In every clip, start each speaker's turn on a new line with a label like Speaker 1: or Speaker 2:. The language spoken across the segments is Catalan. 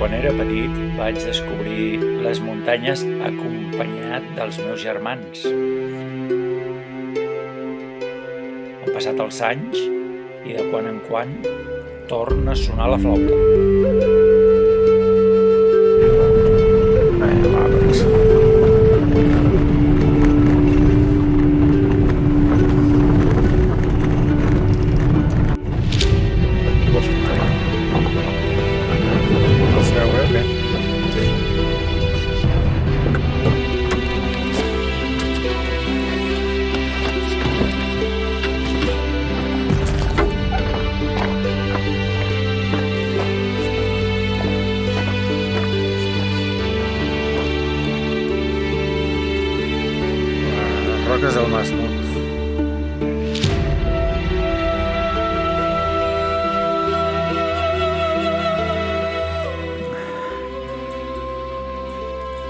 Speaker 1: quan era petit vaig descobrir les muntanyes acompanyat dels meus germans. Han passat els anys i de quan en quan torna a sonar la flauta. Roques del Masmut.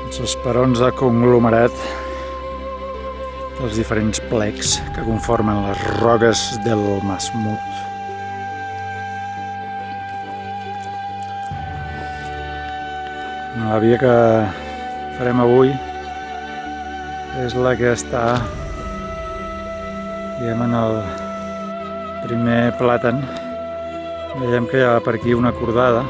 Speaker 1: Els esperons de conglomerat dels diferents plecs que conformen les roques del Masmut. La via que farem avui és la que està, diguem, en el primer plàtan. Veiem que hi ha per aquí una cordada.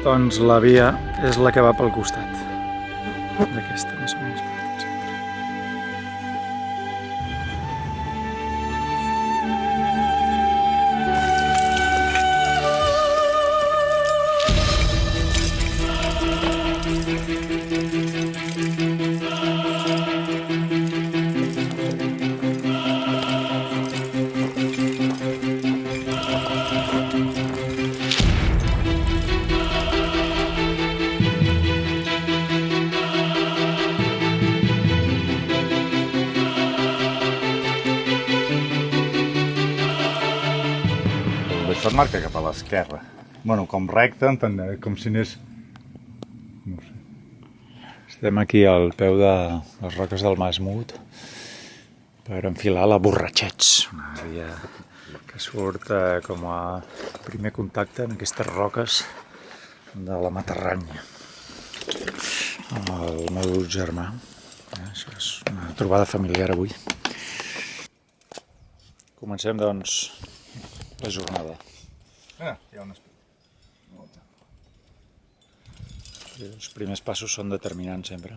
Speaker 1: Doncs la via és la que va pel costat d'aquesta, més o menys.
Speaker 2: Això et marca cap a l'esquerra. Bueno, com recte, com si anés... No sé.
Speaker 1: Estem aquí al peu de les roques del Masmut per enfilar la Borratxets, una via que surt com a primer contacte en aquestes roques de la Matarranya. El meu germà. Això és una trobada familiar avui. Comencem, doncs, la jornada.
Speaker 2: Hi ha un espai.
Speaker 1: Els primers passos són determinants sempre.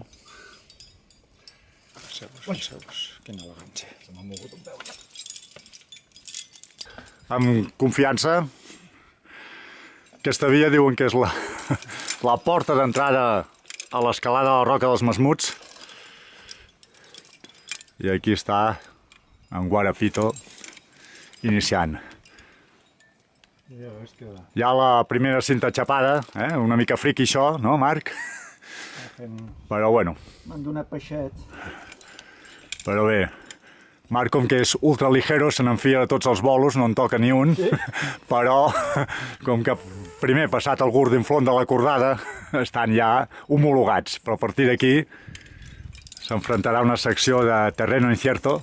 Speaker 1: Fixeu-vos, quina elegància.
Speaker 2: Se m'ha mogut un peu. Amb confiança, aquesta via diuen que és la porta d'entrada a l'escalada de la Roca dels Masmuts. I aquí està en Guarapito iniciant. Hi ha la primera cinta xapada, una mica friqui això, no, Marc? Però bueno.
Speaker 1: M'han donat peixet.
Speaker 2: Però bé, Marc, com que és ultraligero, se n'enfia de tots els bolos, no en toca ni un, sí. Però com que primer passat el gordinflon de la cordada, estan ja homologats. Però a partir d'aquí s'enfrontarà una secció de terreno incierto.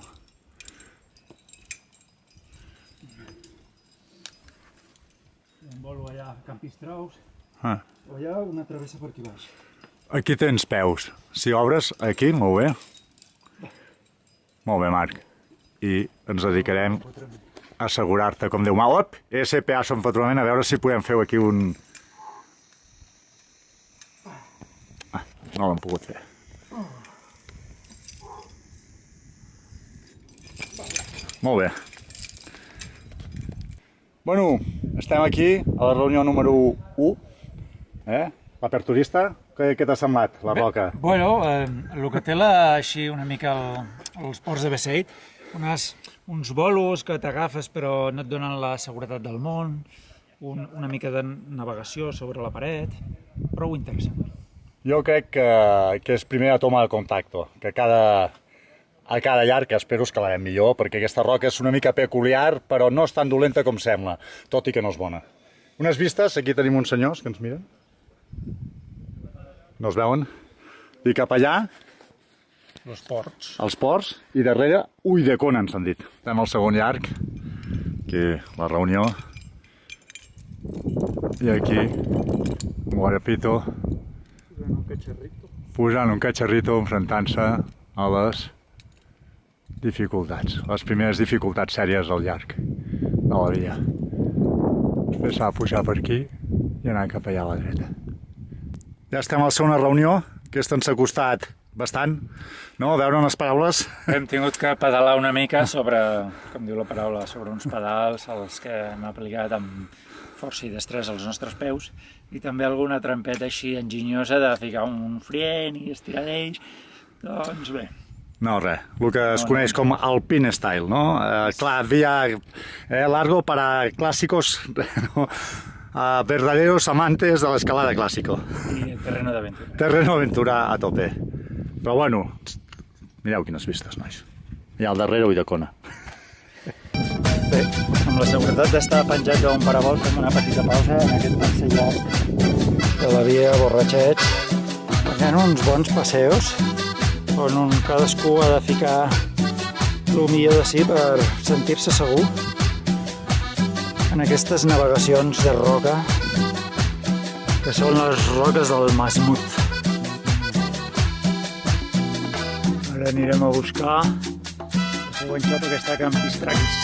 Speaker 1: Volo allà, Campistraus, o allà una travessa per aquí baix.
Speaker 2: Aquí tens peus. Si obres aquí, molt bé. Molt bé, Marc. I ens dedicarem a assegurar-te, com Déu mal. SPA som patrulament, a veure si podem fer aquí un... No l'hem pogut fer. Molt bé. Bueno, estem aquí a la reunió número 1, l'aperturista. Què t'ha semblat, la roca?
Speaker 1: Bueno, el que té així una mica els ports de Beseit, uns bolos que t'agafes però no et donen la seguretat del món, una mica de navegació sobre la paret, prou interessant.
Speaker 2: Jo crec que és primer la toma de contacte, que a cada llarg espero escalarem millor, perquè aquesta roca és una mica peculiar, però no és tan dolenta com sembla, tot i que no és bona. Unes vistes, aquí tenim uns senyors que ens miren. No es veuen? I cap allà...
Speaker 1: Els ports.
Speaker 2: Els ports, i darrere Ulldecona ens han dit. Estem al segon llarg. aquí la reunió. I aquí, Guarapito, posant un catxarrito, enfrontant-se a les dificultats, les primeres dificultats sèries al llarg de la via. Després s'ha de pujar per aquí i anar cap allà a la dreta. Ja estem a la segona reunió, aquesta ens ha costat bastant, no? A veure unes paraules.
Speaker 1: Hem tingut que pedalar una mica sobre, com diu la paraula, sobre uns pedals als que hem aplicat amb força i destresa als nostres peus i també alguna trampeta així enginyosa de ficar un frien i estirar d'ells. Doncs bé.
Speaker 2: No, res, el que es coneix com alpine style, no? Clar, via largo para clásicos, no? Verdaderos amantes de l'escalada clásico.
Speaker 1: I terreno d'aventura.
Speaker 2: Terreno d'aventura a tope. Però bueno, mireu quines vistes, nois. I al darrere Ulldecona.
Speaker 1: Bé, amb la seguretat d'estar penjat d'un parabol, fem una petita pausa en aquest tercer llarg de la via Borratxets. Fent uns bons passeos on cadascú ha de ficar el millor de si per sentir-se segur en aquestes navegacions de roca que són les roques del Masmut. Ara anirem a buscar el següent xoto que està a Can Pistraquis.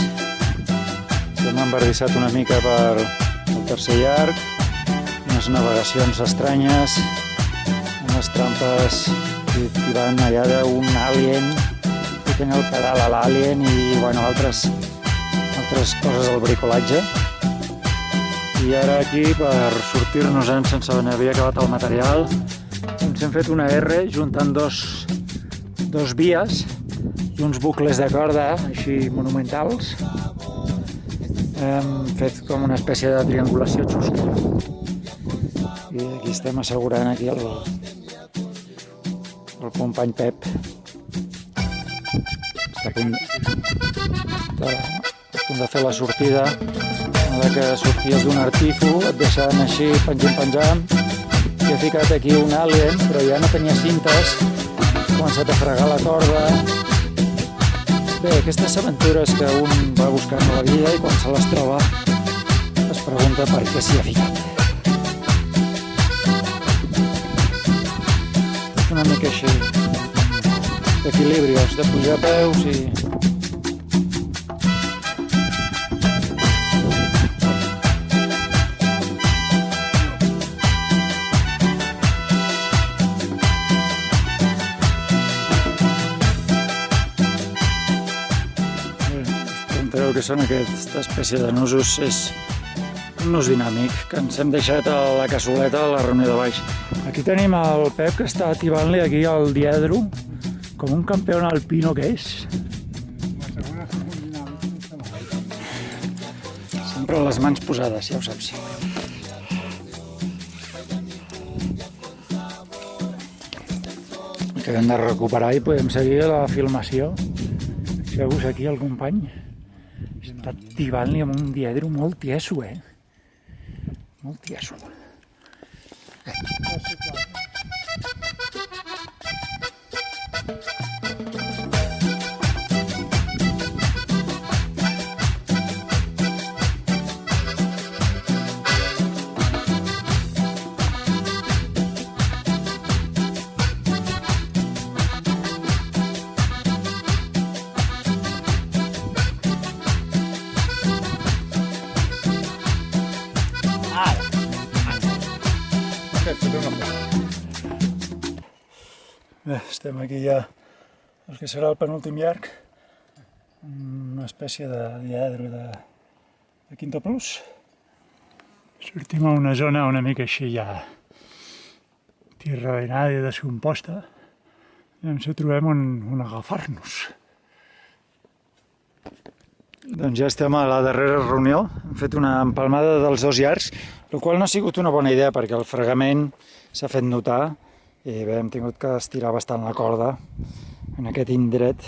Speaker 1: Hem embardissat una mica per el tercer llarg, unes navegacions estranyes, unes trampes que van allà d'un alien, fiquen el pedal a l'alien i bueno, altres coses del bricolatge. I ara aquí, per sortir-nos-en sense haver acabat el material, ens hem fet una R juntant dos vies i uns bucles de corda així monumentals. Hem fet com una espècie de triangulació xusca. I aquí estem assegurant aquí el company Pep. Està a punt de fer la sortida, que sorties d'un artifo, et deixant així penjant. I he ficat aquí un alien, però ja no tenia cintes. He començat a fregar la corda. Bé, aquestes aventures que un va buscant a la vida i quan se les troba es pregunta per què s'hi ha ficat. Una mica així d'equilibrios, de pujar a peus i... Preguntareu què són aquesta espècie de nusos. És un nus dinàmic que ens hem deixat a la cassoleta de la reunió de baix. Aquí tenim el Pep que està ativant-li aquí al diedro com un campió alpino que és. Sempre les mans posades, ja ho saps. Acabem de recuperar i podem seguir la filmació. Fixeu-vos aquí el company. Està ativant-li amb un diedro molt tieso, Molt tieso. Bé, estem aquí ja el que serà el penúltim llarg, una espècie de diedro de Quinto Plus. Sortim a una zona una mica així ja tierra de nadie, descomposta, i ens trobem on agafar-nos. Doncs ja estem a la darrera reunió, hem fet una empalmada dels dos llargs, el qual no ha sigut una bona idea perquè el fregament s'ha fet notar i bé, hem tingut que estirar bastant la corda en aquest indret.